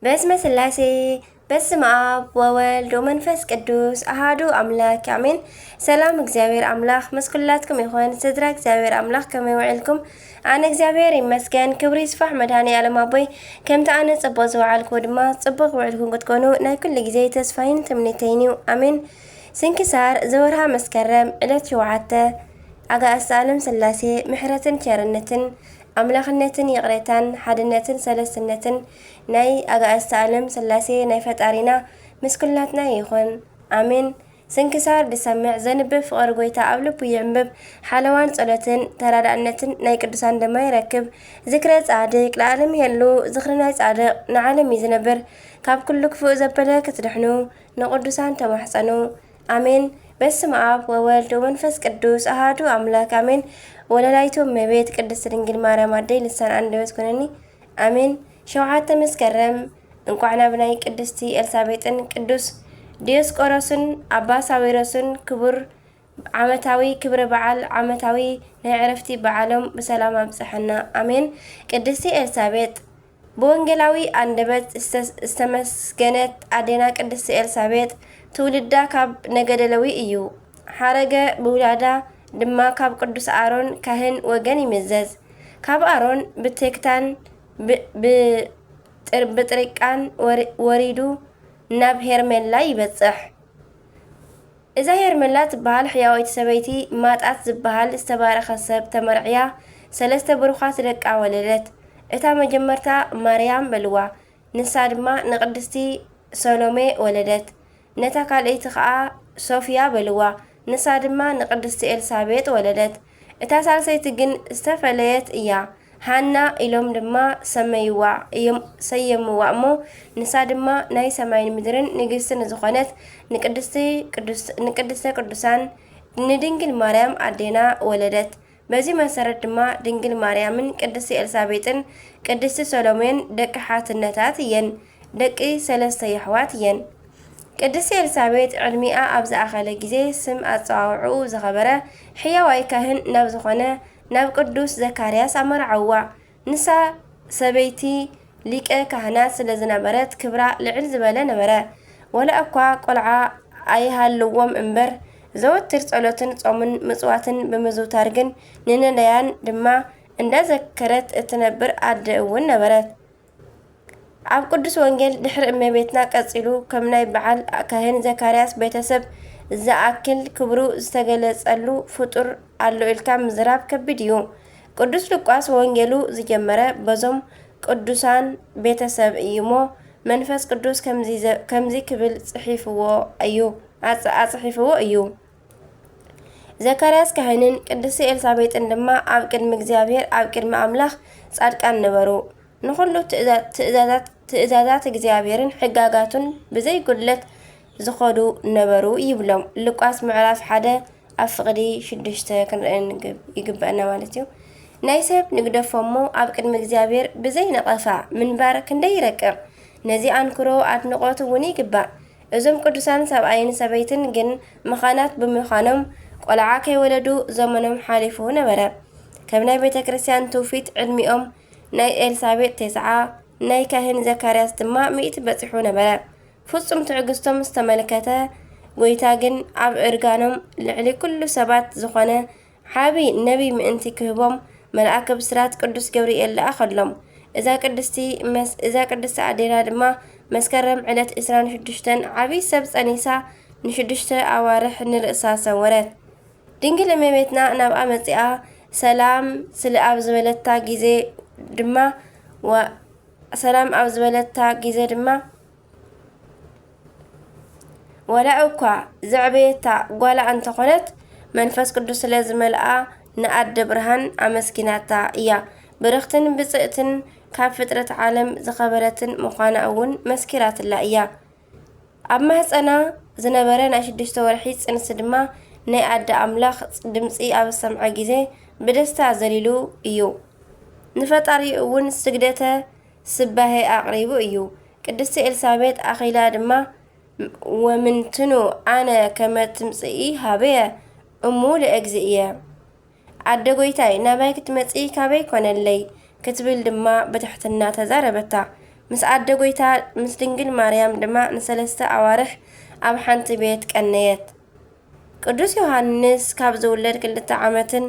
በስመ ስላሴ በስመ አብ ወወልድ ወመንፈስ ቅዱስ አሃዱ አምላክ አሜን። ሰላም እግዚአብሔር አምላክ መስኩላትኩም ይኹን ስድራ እግዚአብሔር አምላክ ከመይ ውዕልኩም? ኣነ እግዚአብሔር ይመስገን ክብሪ ይስፋሕ መድኃኔዓለም ኣቦይ ከምቲ ኣነ ጽቡቕ ዝወዓልኩ ድማ ጽቡቕ ውዕልኩም ክትኮኑ ናይ ኩሉ ግዜ ተስፋይን ትምኒተይን እዩ ኣሜን። ስንክሳር ዘወርሃ መስከረም ዕለት 7 ኣጋእዝተ ዓለም ስላሴ ምሕረትን ቸርነትን ኣምላኽነትን ይቕሬታን ሓድነትን ሰለስትነትን ናይ ኣጋእዝተ ዓለም ስላሴ ናይ ፈጣሪና ምስኩላትና ይኹን ኣሜን። ስንክሳር ድሰምዕ ዘንብብ ፍቕሪ ጎይታ ኣብ ልቡ ይዕንብብ ሓለዋን ጸሎትን ተራዳእነትን ናይ ቅዱሳን ድማ ይረክብ። ዝክረ ጻድቅ ለዓለም የሉ ዝኽሪ ናይ ጻድቅ ንዓለም እዩ ዝነብር። ካብ ኩሉ ክፉእ ዘበለ ክትድሕኑ ንቅዱሳን ተማሕፀኑ ኣሜን። በስመ አብ ወወልድ ወመንፈስ ቅዱስ አሃዱ አምላክ አሜን። ወለላይቱ እመቤት ቅድስት ድንግል ማርያም አደይ ልሳን አንደበት ኮነኒ አሜን። 7 መስከረም እንኳዕ ናብ ናይ ቅድስቲ ኤልሳቤጥን ቅዱስ ዲዮስቆሮስን አባ ሳዊሮስን ክቡር ዓመታዊ ክብረ በዓል ዓመታዊ ናይ ዕረፍቲ በዓሎም በሰላም አብጽሐና አሜን። ቅድስቲ ኤልሳቤጥ በወንጌላዊ አንደበት ዝተመስገነት አዴና ቅድስቲ ኤልሳቤጥ ትውልዳ ካብ ነገደ ሌዊ እዩ። ሓረገ ብውላዳ ድማ ካብ ቅዱስ አሮን ካህን ወገን ይምዘዝ። ካብ አሮን ብቴክታን ብጥሪቃን ወሪዱ ናብ ሄርሜላ ይበጽሕ። እዛ ሄርሜላ ትበሃል ሕያዊት ሰበይቲ ማጣት ዝበሃል ዝተባረኸ ሰብ ተመርዕያ 3 ብሩኻት ደቃ ወለደት። እታ መጀመርታ ማርያም በልዋ፣ ንሳ ድማ ንቅድስቲ ሰሎሜ ወለደት። ነታ ካልአይቲ ከዓ ሶፊያ በልዋ፣ ንሳ ድማ ንቅድስቲ ኤልሳቤጥ ወለደት። እታ ሳልሰይቲ ግን ዝተፈለየት እያ፣ ሃና ኢሎም ድማ ሰየምዋ እሞ ንሳ ድማ ናይ ሰማይን ምድርን ንግስቲ ንዝኾነት ንቅድስተ ቅዱሳን ንድንግል ማርያም አዴና ወለደት። በዚ መሰረት ድማ ድንግል ማርያምን ቅድስቲ ኤልሳቤጥን ቅድስቲ ሰሎሜን ደቂ ሓትነታት እየን፣ ደቂ 3 ኣሕዋት እየን። ቅድስቲ ኤልሳቤጥ ዕድሚኣ ኣብ ዝኣኸለ ግዜ ስም ኣፀዋውዑ ዝኸበረ ሕያዋይ ካህን ናብ ዝኾነ ናብ ቅዱስ ዘካርያስ ኣመርዓዋ። ንሳ ሰበይቲ ሊቀ ካህናት ስለ ዝነበረት ክብራ ልዕል ዝበለ ነበረ። ወላ እኳ ቆልዓ ኣይሃልዎም እምበር ዘወትር ጸሎትን ጾምን ምጽዋትን ብምዝውታር ግን ንነዳያን ድማ እንዳዘከረት እትነብር ኣደ እውን ነበረት። ኣብ ቅዱስ ወንጌል ድሕሪ እመቤትና ቀጺሉ ከም ናይ በዓል ካህን ዘካርያስ ቤተሰብ ዝኣክል ክብሩ ዝተገለጸሉ ፍጡር ኣሎ ኢልካ ምዝራብ ከቢድ እዩ። ቅዱስ ሉቃስ ወንጌሉ ዝጀመረ በዞም ቅዱሳን ቤተሰብ እዩ እሞ መንፈስ ቅዱስ ከምዚ ክብል ኣጽሒፍዎ እዩ። ዘካርያስ ካህንን ቅድስቲ ኤልሳቤጥን ድማ ኣብ ቅድሚ እግዚአብሔር ኣብ ቅድሚ ኣምላኽ ጻድቃን ነበሩ። ንኹሉ ትእዛዛት እግዚአብሔርን ሕጋጋቱን ብዘይ ጉድለት ዝኸዱ ነበሩ ይብሎም። ሉቃስ ምዕራፍ 1 ኣብ ፍቕዲ 6 ክንርአን ይግበአና ማለት እዩ። ናይ ሰብ ንግደፎሞ ኣብ ቅድሚ እግዚአብሔር ብዘይ ነቐፋ ምንባር ክንደይ ይረቅቕ። ነዚ ኣንክሮ ኣድንቖት እውን ይግባእ። እዞም ቅዱሳን ሰብኣይን ሰበይትን ግን መኻናት ብምዃኖም ቆልዓ ከይወለዱ ዘመኖም ሓሊፉ ነበረ። ከም ናይ ቤተ ክርስቲያን ትውፊት ዕድሚኦም ናይ ኤልሳቤጥ 9 ናይ ካህን ዘካርያስ ድማ 100 በፂሑ ነበረ። ፍጹም ትዕግስቶም ዝተመለከተ ጎይታ ግን ኣብ እርጋኖም ልዕሊ ኩሉ ሰባት ዝኾነ ሓቢ ነቢ ምእንቲ ክህቦም መልኣከ ብስራት ቅዱስ ገብርኤል ለኣኸሎም። እዛ ቅድስቲ ኣዴና ድማ መስከረም ዕለት 26 ዓብይ ሰብ ጸኒሳ ን6 ኣዋርሕ ንርእሳ ሰወረት። ድንግል እመቤትና ናብኣ መጺኣ ሰላም ኣብ ዝበለታ ጊዜ ድማ ወላ እኳ ዘዕበየታ ጓላ እንተኾነት መንፈስ ቅዱስ ስለ ዝመልኣ ንኣደ ብርሃን ኣመስኪናታ እያ። ብርኽትን ብጽእትን ካብ ፍጥረት ዓለም ዝኸበረትን ምዃና እውን መስኪራትላ እያ። ኣብ ማህፀና ዝነበረ ናይ 6 ወርሒ ጽንሲ ድማ ናይ ኣደ ኣምላኽ ድምፂ ኣብ ሰምዐ ግዜ ብደስታ ዘሊሉ እዩ። ንፈጣሪ እውን ስግደተ ስባሄ ኣቕሪቡ እዩ። ቅድስቲ ኤልሳቤጥ ኣኺላ ድማ ወምንትኑ ኣነ ከመ ትምጽኢ ሃበየ እሙ ለእግዚእ እየ። ኣደ ጎይታይ ናባይ ክትመጽኢ ካበይ ኮነለይ ክትብል ድማ ብትሕትና ተዛረበታ። ምስ ኣደ ጎይታ ምስ ድንግል ማርያም ድማ ንሰለስተ ኣዋርሕ ኣብ ሓንቲ ቤት ቀነየት። ቅዱስ ዮሃንስ ካብ ዝውለድ 2 ዓመትን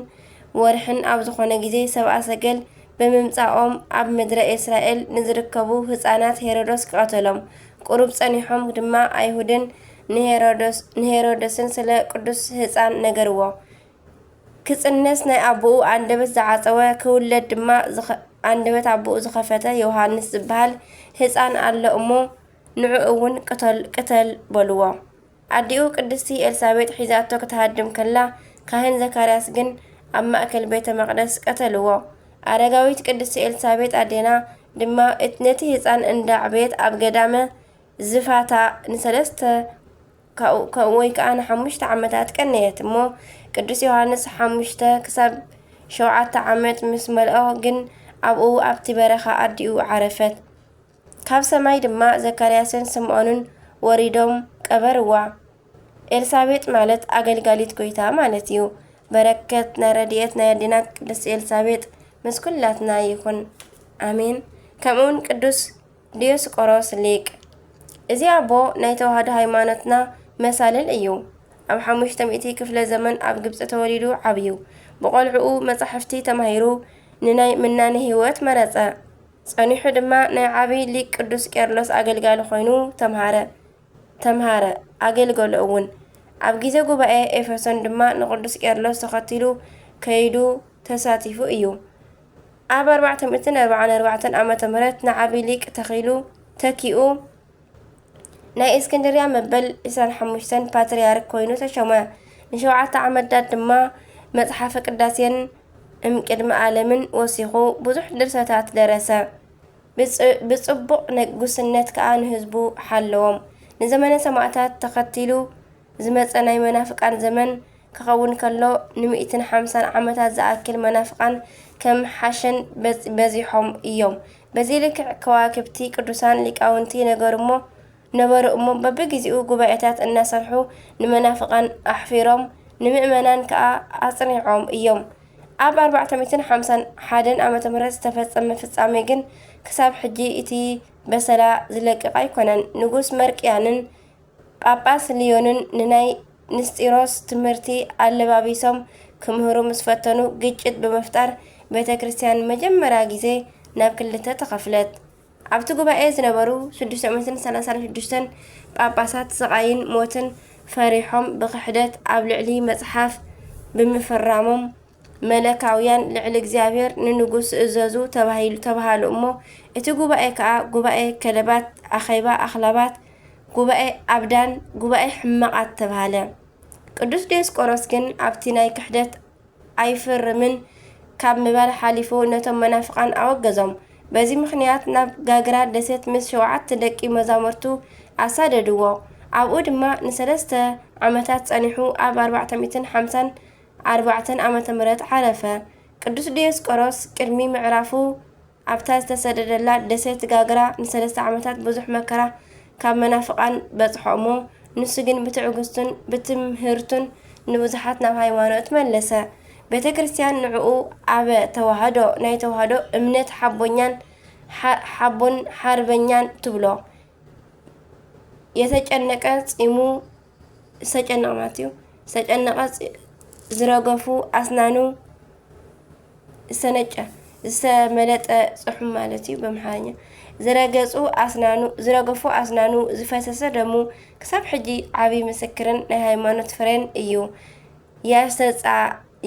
ወርሕን ኣብ ዝኾነ ጊዜ ሰብኣ ሰገል ብምምጻኦም ኣብ ምድረ እስራኤል ንዝርከቡ ህፃናት ሄሮዶስ ክቐተሎም ቁሩብ ጸኒሖም ድማ ኣይሁድን ንሄሮዶስን ስለ ቅዱስ ህፃን ነገርዎ። ክጽነስ ናይ ኣቦኡ አንደበት ዝዓፀወ ክውለድ ድማ አንደበት ኣቦኡ ዝኸፈተ ዮሃንስ ዝበሃል ህፃን ኣሎ እሞ ንዑ እውን ቅተል በልዎ። ኣዲኡ ቅድስቲ ኤልሳቤጥ ሒዛቶ ክትሃድም ከላ ካህን ዘካርያስ ግን ኣብ ማእከል ቤተ መቕደስ ቀተልዎ። ኣረጋዊት ቅድስቲ ኤልሳቤጥ ኣዴና ድማ ነቲ ህፃን እንዳዕበየት ኣብ ገዳመ ዝፋታ ንሰለስተ ወይ ከዓ ን5 ዓመታት ቀነየት እሞ ቅዱስ ዮሃንስ 5 ክሳብ 7 ዓመት ምስ መልኦ ግን ኣብኡ ኣብቲ በረኻ ኣዲኡ ዓረፈት። ካብ ሰማይ ድማ ዘካርያስን ስምዖንን ወሪዶም ቀበርዋ። ኤልሳቤጥ ማለት ኣገልጋሊት ጎይታ ማለት እዩ። በረከት ረድኤት ናይ ኣዴና ቅድስቲ ኤልሳቤጥ ምስ ኩላትና ይኹን ኣሜን። ከምኡውን ቅዱስ ዲዮስቆሮስ ሊቅ እዚ ኣቦ ናይ ተዋህዶ ሃይማኖትና መሳልል እዩ። ኣብ 500 ክፍለ ዘመን ኣብ ግብፂ ተወሊዱ ዓብዩ። ብቆልዑኡ መጻሕፍቲ ተማሂሩ ንናይ ምናኔ ህይወት መረፀ። ጸኒሑ ድማ ናይ ዓብይ ሊቅ ቅዱስ ቄርሎስ ኣገልጋሊ ኮይኑ ተምሃረ ኣገልገሎ እውን። ኣብ ጊዜ ጉባኤ ኤፌሶን ድማ ንቅዱስ ቄርሎስ ተኸቲሉ ከይዱ ተሳቲፉ እዩ። ኣብ 444 ዓመተ ምህረት ንዓብይ ሊቅ ተኪኡ ናይ እስክንድርያ መበል 25 ፓትርያርክ ኮይኑ ተሾመ። ን7 ዓመታት ድማ መጽሓፈ ቅዳሴን እምቅድመ ዓለምን ወሲኹ ብዙሕ ድርሰታት ደረሰ። ብጽቡቕ ንጉስነት ከዓ ንህዝቡ ሓለዎም። ንዘመነ ሰማዕታት ተኸቲሉ ዝመፀ ናይ መናፍቃን ዘመን ክኸውን ከሎ ን150 ዓመታት ዝኣክል መናፍቃን ከም ሓሸን በዚሖም እዮም። በዚ ልክዕ ከዋክብቲ ቅዱሳን ሊቃውንቲ ነበሩ እሞ በብግዚኡ ጉባኤታት እናሰርሑ ንመናፍቃን ኣሕፊሮም ንምእመናን ከዓ ኣጽኒዖም እዮም። ኣብ 451 ዓመተ ምህረት ዝተፈጸመ ፍጻሜ ግን ክሳብ ሕጂ እቲ በሰላ ዝለቅቕ ኣይኮነን። ንጉስ መርቅያንን ጳጳስ ሊዮንን ንናይ ንስጢሮስ ትምህርቲ ኣለባቢሶም ክምህሩ ምስ ፈተኑ ግጭት ብምፍጣር ቤተ ክርስቲያን መጀመርያ ጊዜ ናብ 2 ተኸፍለት። ኣብቲ ጉባኤ ዝነበሩ 636 ጳጳሳት ስቃይን ሞትን ፈሪሖም ብክሕደት ኣብ ልዕሊ መጽሓፍ ብምፍራሞም መለካውያን ልዕሊ እግዚአብሔር ንንጉስ እዘዙ ተባሃሉ እሞ እቲ ጉባኤ ከዓ ጉባኤ ከለባት፣ ኣኼባ ኣኽላባት፣ ጉባኤ ኣብዳን፣ ጉባኤ ሕማቃት ተባሃለ። ቅዱስ ዲዮስቆሮስ ግን ኣብቲ ናይ ክሕደት ኣይፍርምን ካብ ምባል ሓሊፉ ነቶም መናፍቃን ኣወገዞም። በዚ ምክንያት ናብ ጋግራ ደሴት ምስ 7 ደቂ መዛሙርቱ ኣሳደድዎ። ኣብኡ ድማ ን3 ዓመታት ጸኒሑ ኣብ 454 ዓመተ ምህረት ዓረፈ። ቅዱስ ዲዮስቆሮስ ቅድሚ ምዕራፉ ኣብታ ዝተሰደደላ ደሴት ጋግራ ን3 ዓመታት ብዙሕ መከራ ካብ መናፍቃን በጽሖ እሞ ንሱ ግን ብትዕግስቱን ብትምህርቱን ንብዙሓት ናብ ሃይማኖት መለሰ። ቤተ ክርስቲያን ንዕኡ ኣበ ተዋህዶ ናይ ተዋህዶ እምነት ሓቦን ሓርበኛን ትብሎ። የተጨነቀ ጺሙ ዝተጨነቀ ዝረገፉ ኣስናኑ ዝተመለጠ ጽሑም ማለት እዩ በመሓኛ ዝረገፉ ኣስናኑ ዝፈሰሰ ደሙ ክሳብ ሕጂ ዓብይ ምስክርን ናይ ሃይማኖት ፍሬን እዩ።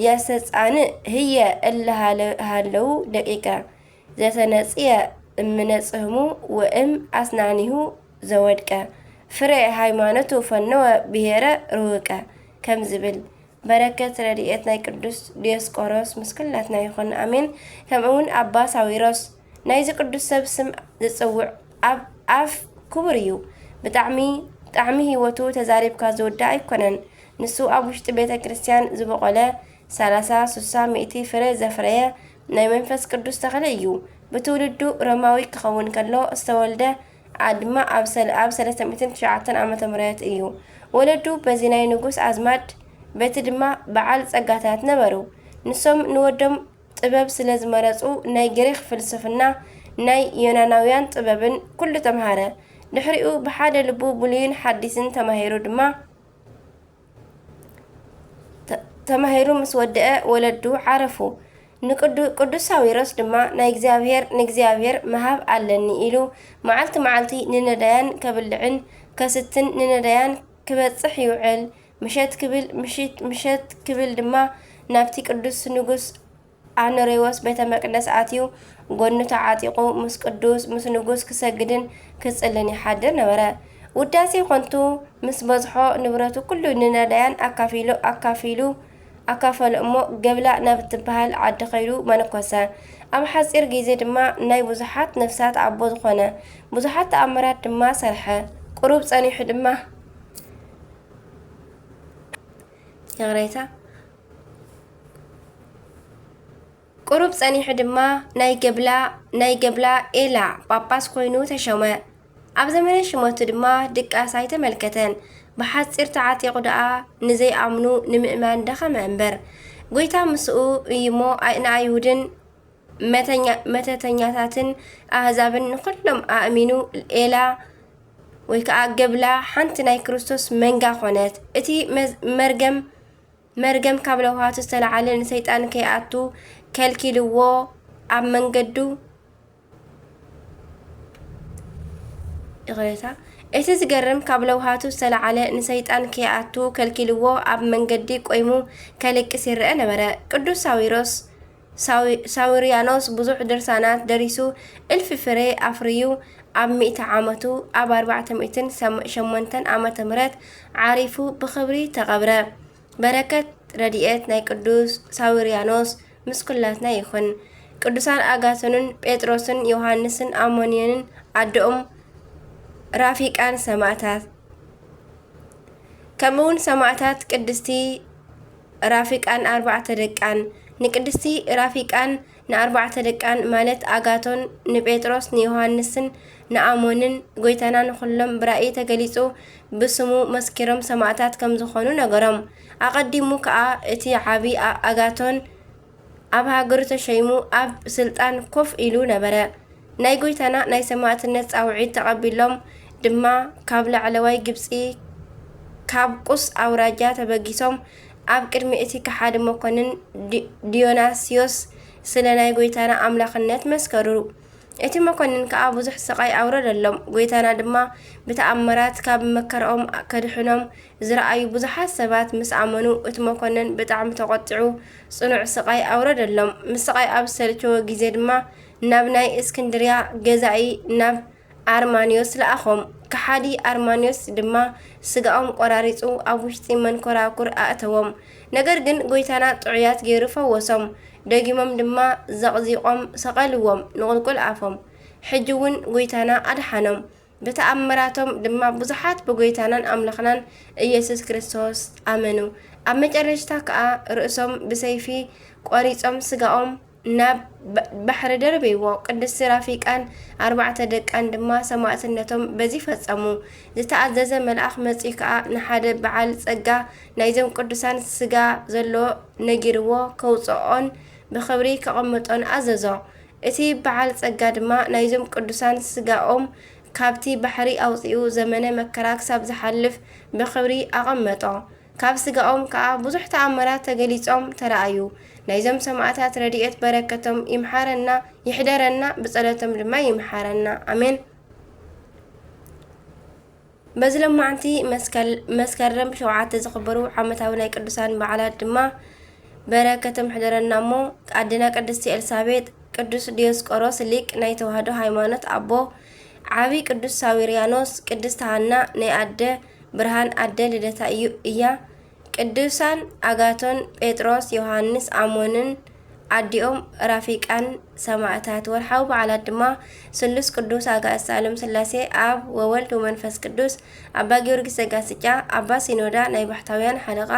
ያስተጻንእ ህየ እልሃለው ደቂቀ ዘተነጽየ እምነጽህሙ ወእም ኣስናኒሁ ዘወድቀ ፍሬ ሃይማኖቱ ፈነወ ብሄረ ርውቀ ከም ዝብል በረከት ረድኤት ናይ ቅዱስ ዲዮስቆሮስ ምስ ኩላትና ይኹን ኣሜን። ከምኡውን ኣባ ሳዊሮስ ናይዚ ቅዱስ ሰብ ስም ዝጽውዕ ኣፍ ክቡር እዩ። ብጣዕሚ ህይወቱ ተዛሪብካ ዝውዳእ ኣይኮነን። ንሱ ኣብ ውሽጢ ቤተ ክርስቲያን ዝበቆለ 30-60 ፍሬ ዘፍረየ ናይ መንፈስ ቅዱስ ተኽሊ እዩ። ብትውልዱ ሮማዊ ክኸውን ከሎ ዝተወልደ ድማ ኣብ 309 ዓመተ ምህረት እዩ። ወለዱ በዚ ናይ ንጉስ ኣዝማድ በቲ ድማ በዓል ጸጋታት ነበሩ። ንሶም ንወዶም ጥበብ ስለ ዝመረጹ ናይ ግሪክ ፍልስፍና ናይ ዮናናውያን ጥበብን ኩሉ ተምሃረ ድሕሪኡ ብሓደ ልቡ ብሉይን ሓዲስን ተማሂሩ ድማ ተማሂሩ ምስ ወድአ ወለዱ ዓረፉ ቅዱስ ሳዊሮስ ድማ ናይ ንእግዚአብሔር መሃብ ኣለኒ ኢሉ መዓልቲ መዓልቲ ንነዳያን ከብልዕን ከስትን ንነዳያን ክበጽሕ ይውዕል ምሸት ክብል ድማ ናብቲ ቅዱስ ንጉስ አኖሬዎስ ቤተ መቅደስ አትዩ ጎኑ ተዓጢቁ ምስ ንጉስ ክሰግድን ክጽልን ይሓድር ነበረ ውዳሴ ኮንቱ ምስ በዝሖ ንብረቱ ኩሉ ንነዳያን አካፈሉ እሞ ገብላ ናብ ትበሃል ዓዲ ኸይዱ መነኮሰ ኣብ ሓፂር ግዜ ድማ ናይ ብዙሓት ነፍሳት ኣቦ ዝኾነ ብዙሓት ተኣምራት ድማ ሰርሐ ቁሩብ ጸኒሑ ድማ ቁሩብ ጸኒሑ ድማ ናይ ገብላ ኤላ ጳጳስ ኮይኑ ተሾመ ኣብ ዘመነ ሽሞቱ ድማ ድቃሳይ ተመልከተን ብሓፂር ተዓጢቑ ደኣ ንዘይኣምኑ ንምእማን ደኸመ እምበር ጎይታ ምስኡ እዩሞ ንኣይሁድን መተተኛታትን ኣህዛብን ንኩሎም ኣእሚኑ ኤላ ወይ ከዓ ገብላ ሓንቲ ናይ ክርስቶስ መንጋ ኾነት እቲ መርገም ካብ ለውሃቱ ዝተለዓለ ንሰይጣን ከይኣቱ ከልኪልዎ ኣብ መንገዱ እቲ ዝገርም ካብ ለውሃቱ ዝተለዓለ ንሰይጣን ከይኣቱ ከልኪልዎ ኣብ መንገዲ ቆይሙ ከልቅስ ይርአ ነበረ ቅዱስ ሳዊርያኖስ ብዙሕ ድርሳናት ደሪሱ እልፊ ፍሬ ኣፍርዩ ኣብ 100 ዓመቱ ኣብ 408 ዓመተ ምህረት ዓሪፉ ብኽብሪ ተቐብረ በረከት ረድኤት ናይ ቅዱስ ሳዊርያኖስ ምስ ኩላትና ይኹን ቅዱሳን አጋቶንን ጴጥሮስን ዮሐንስን አሞንየንን ኣዶኦም ራፊቃን ሰማዕታት ከምኡውን ሰማዕታት ቅድስቲ ራፊቃን 4 ደቃን ንቅድስቲ ራፊቃን ን4 ደቃን ማለት አጋቶን ንጴጥሮስ ንዮሐንስን ንአሞንን ጎይታና ንኹሎም ብራእይ ተገሊጹ ብስሙ መስኪሮም ሰማዕታት ከም ዝኾኑ ነገሮም ኣቐዲሙ ከዓ እቲ ዓቢ አጋቶን ኣብ ሃገሩ ተሸይሙ ኣብ ስልጣን ኮፍ ኢሉ ነበረ ናይ ጎይታና ናይ ሰማዕትነት ጻውዒት ተቐቢሎም ድማ ካብ ላዕለዋይ ግብጺ ካብ ቁስ አውራጃ ተበጊሶም ኣብ ቅድሚ እቲ ከሓዲ መኮንን ዲዮናስዮስ ስለ ናይ ጎይታና ኣምላኽነት መስከሩ እቲ መኮንን ከዓ ብዙሕ ስቃይ ኣውረደሎም ጎይታና ድማ ብተኣምራት ካብ መከረኦም ከድሕኖም ዝረኣዩ ብዙሓት ሰባት ምስ ኣመኑ እቲ መኮንን ብጣዕሚ ተቆጢዑ ጽኑዕ ስቃይ ኣውረደሎም ምስ ስቃይ ኣብ ዝተለቸወ ግዜ ድማ ናብ ናይ እስክንድርያ ገዛኢ ናብ አርማኒዮስ ለኣኾም ከሓዲ አርማኒዮስ ድማ ስጋኦም ቆራሪጹ ኣብ ውሽጢ መንኮራኩር ኣእተዎም ነገር ግን ጎይታና ጥዑያት ገይሩ ፈወሶም ደጊሞም ድማ ዘቕዚቆም ሰቐልዎም ንቁልቁል ኣፎም ሕጂ እውን ጎይታና ኣድሓኖም ብተኣምራቶም ድማ ብዙሓት ብጎይታናን ኣምላኽናን ኢየሱስ ክርስቶስ ኣመኑ ኣብ መጨረሽታ ከዓ ርእሶም ብሰይፊ ቆሪጾም ስጋኦም ናብ ባሕሪ ደርበይዎ ቅድስቲ ራፊቃን 4 ደቃን ድማ ሰማዕትነቶም በዚ ፈጸሙ ዝተኣዘዘ መልአኽ መጺኡ ከዓ ንሓደ በዓል ጸጋ ናይዞም ቅዱሳን ስጋ ዘለዎ ነጊርዎ ከውፅኦን ብኽብሪ ከቐምጦን ኣዘዞ እቲ በዓል ጸጋ ድማ ናይዞም ቅዱሳን ስጋኦም ካብቲ ባሕሪ ኣውፂኡ ዘመነ መከራ ክሳብ ዝሓልፍ ብኽብሪ ኣቐመጦ ካብ ስጋኦም ከዓ ብዙሕ ተኣምራት ተገሊጾም ተረኣዩ ናይዞም ሰማዕታት ረድኤት በረከቶም ይሕደረና ብጸሎቶም ድማ ይምሓረና አሜን በዝለማዓንቲ መስከረም 7 ዝኽበሩ ዓመታዊ ናይ ቅዱሳን በዓላት ድማ በረከቶም ሕደረና እሞ ኣዴና ቅድስቲ ኤልሳቤጥ ቅዱስ ዲዮስቆሮስ ሊቅ ናይ ተዋህዶ ሃይማኖት ኣቦ ዓቢ ቅዱስ ሳዊርያኖስ ቅድስት ሃና ናይ ኣደ ብርሃን ኣደ ልደታ እያ ቅዱሳን አጋቶን ጴጥሮስ ዮሐንስ አሞንን ኣዲኦም ራፊቃን ሰማዕታት ወርሓዊ በዓላት ድማ ስሉስ ቅዱስ አጋእዝተ ዓለም ሥላሴ ኣብ ወወልድ ወመንፈስ ቅዱስ ኣባ ጊዮርጊስ ዘጋስጫ ኣባ ሲኖዳ ናይ ባሕታውያን ሓለቓ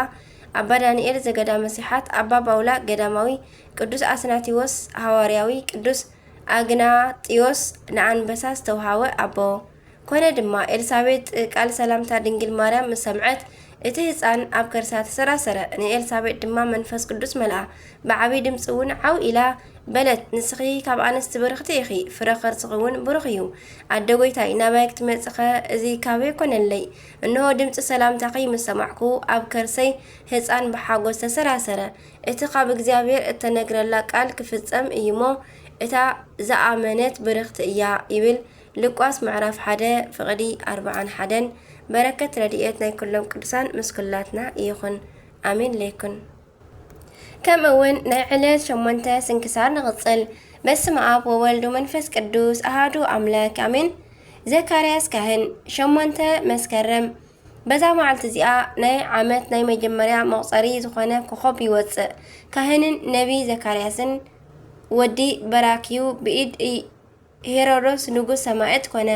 ኣባ ዳንኤል ዘገዳ መሲሓት ኣባ ባውላ ገዳማዊ ቅዱስ አስናቲዎስ ሐዋርያዊ ቅዱስ አግናጢዮስ ንኣንበሳ ዝተውሃወ ኣቦ ኮነ ድማ ኤልሳቤጥ ቃል ሰላምታ ድንግል ማርያም ምስ ሰምዐት እቲ ህፃን ኣብ ከርሳ ተሰራሰረ ንኤልሳቤጥ ድማ መንፈስ ቅዱስ መልኣ ብዓብይ ድምፂ እውን ዓው ኢላ በለት ንስኺ ካብ ኣንስቲ በረኽቲ ኢኺ ፍረ ኸርፅኺ እውን ብሩኽ እዩ ኣደ ጐይታይ ናባይ ክትመጽኸ እዚ ካበይ ኮነለይ እንሆ ድምፂ ሰላምታኺ ምስ ሰማዕኩ ኣብ ከርሰይ ህፃን ብሓጎስ ተሰራሰረ እቲ ካብ እግዚኣብሔር እተነግረላ ቃል ክፍጸም እዩ ሞ እታ ዝኣመነት ብርኽቲ እያ ይብል ሉቃስ ምዕራፍ 1 ፍቕዲ 41 በረከት ረድኤት ናይ ኩሎም ቅዱሳን ምስ ኩላትና ይኹን ኣሜን ለይኩን ከምኡውን ናይ ዕለት 8 ስንክሳር ንቕጽል በስመ አብ ወወልድ ወመንፈስ ቅዱስ አሐዱ አምላክ አሜን። ዘካርያስ ካህን 8 መስከረም በዛ መዓልቲ እዚኣ ናይ ዓመት ናይ መጀመርያ መቁፀሪ ዝኾነ ኮኸብ ይወፅእ ካህንን ነቢ ዘካርያስን ወዲ በራኪዩ ብኢድ ሄሮዶስ ንጉስ ሰማዕት ኮነ።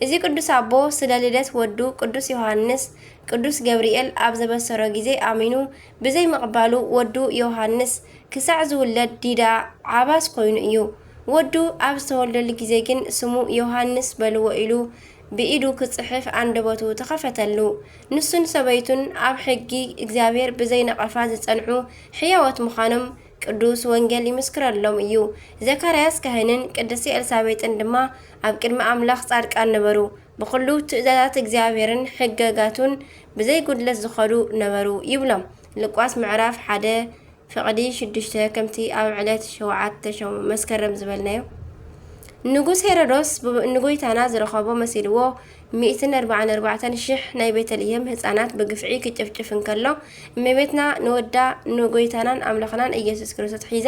እዚ ቅዱስ አቦ ስለ ልደት ወዱ ቅዱስ ዮሐንስ ቅዱስ ገብርኤል ኣብ ዘበሰሮ ጊዜ ኣሚኑ ብዘይ መቕባሉ ወዱ ዮሐንስ ክሳዕ ዝውለድ ዲዳ ዓባስ ኮይኑ እዩ። ወዱ ኣብ ዝተወለደሉ ጊዜ ግን ስሙ ዮሐንስ በልዎ ኢሉ ብኢዱ ክጽሕፍ አንደበቱ ተኸፈተሉ። ንሱን ሰበይቱን ኣብ ሕጊ እግዚአብሔር ብዘይ ነቐፋ ዝጸንዑ ሕያወት ምዃኖም ቅዱስ ወንጌል ይምስክረሎም እዩ። ዘካርያስ ካህንን ቅድስቲ ኤልሳቤጥን ድማ ኣብ ቅድሚ ኣምላኽ ጻድቃን ነበሩ። ብኹሉ ትእዛዛት እግዚአብሔርን ሕገጋቱን ብዘይ ጉድለት ዝኸዱ ነበሩ ይብሎም። ሉቃስ ምዕራፍ 1 ፍቕዲ 6 ከምቲ ኣብ ዕለት 7 መስከረም ዝበልናዮ። ንጉስ ሄሮዶስ ንጎይታና ዝረኸቦ መሲልዎ 144,000 ናይ ቤተልሔም ህፃናት ብግፍዒ ክጭፍጭፍ እንከሎ እመቤትና ንወዳ ንጎይታናን ኣምላኽናን ኢየሱስ ክርስቶስ ሒዛ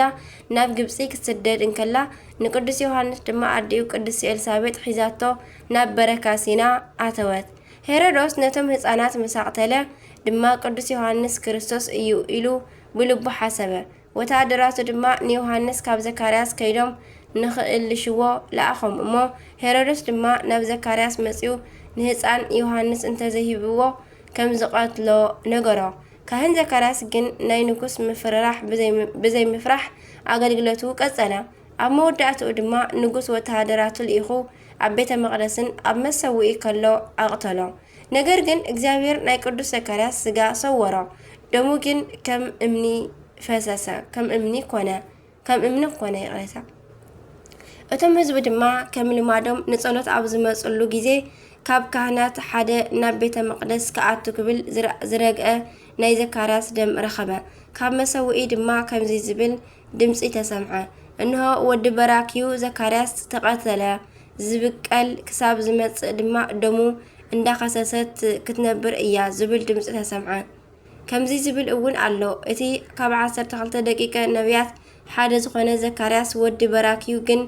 ናብ ግብፂ ክትስደድ እንከላ ንቅዱስ ዮሐንስ ድማ ኣዲኡ ቅዱስ ኤልሳቤጥ ሒዛቶ ናብ በረካ ሲና ኣተወት። ሄሮዶስ ነቶም ህፃናት መሳቕተለ ድማ ቅዱስ ዮሐንስ ክርስቶስ እዩ ኢሉ ብልቡ ሓሰበ። ወታደራቱ ድማ ንዮሐንስ ካብ ዘካርያስ ከይዶም ንኽእልሽዎ ለኣኸም እሞ ሄሮዶስ ድማ ናብ ዘካርያስ መጺኡ ንህፃን ዮሐንስ እንተዘሂብዎ ከም ዝቐትሎ ነገሮ። ካህን ዘካርያስ ግን ናይ ንጉስ ምፍርራሕ ብዘይ ምፍራሕ ኣገልግሎቱ ቀጸለ። ኣብ መወዳእትኡ ድማ ንጉስ ወታደራቱ ልኢኹ ኣብ ቤተ መቕደስን ኣብ መሰውኢ ከሎ ኣቕተሎ። ነገር ግን እግዚአብሔር ናይ ቅዱስ ዘካርያስ ስጋ ሰወሮ። ደሙ ግን ከም እምኒ ፈሰሰ፣ ከም እምኒ ኮነ ይቕረሳ። እቶም ህዝቢ ድማ ከም ልማዶም ንጸሎት ኣብ ዝመጽሉ ጊዜ ካብ ካህናት ሓደ ናብ ቤተ መቕደስ ከኣቱ ክብል ዝረግአ ናይ ዘካርያስ ደም ረኸበ። ካብ መሰውኢ ድማ ከምዚ ዝብል ድምፂ ተሰምዐ፣ እንሆ ወዲ በራኪዩ ዘካርያስ ተቐተለ፣ ዝብቀል ክሳብ ዝመጽእ ድማ ደሙ እንዳኸሰሰት ክትነብር እያ ዝብል ድምፂ ተሰምዐ። ከምዚ ዝብል እውን ኣሎ። እቲ ካብ 12 ደቂቀ ነቢያት ሓደ ዝኾነ ዘካርያስ ወዲ በራኪዩ ግን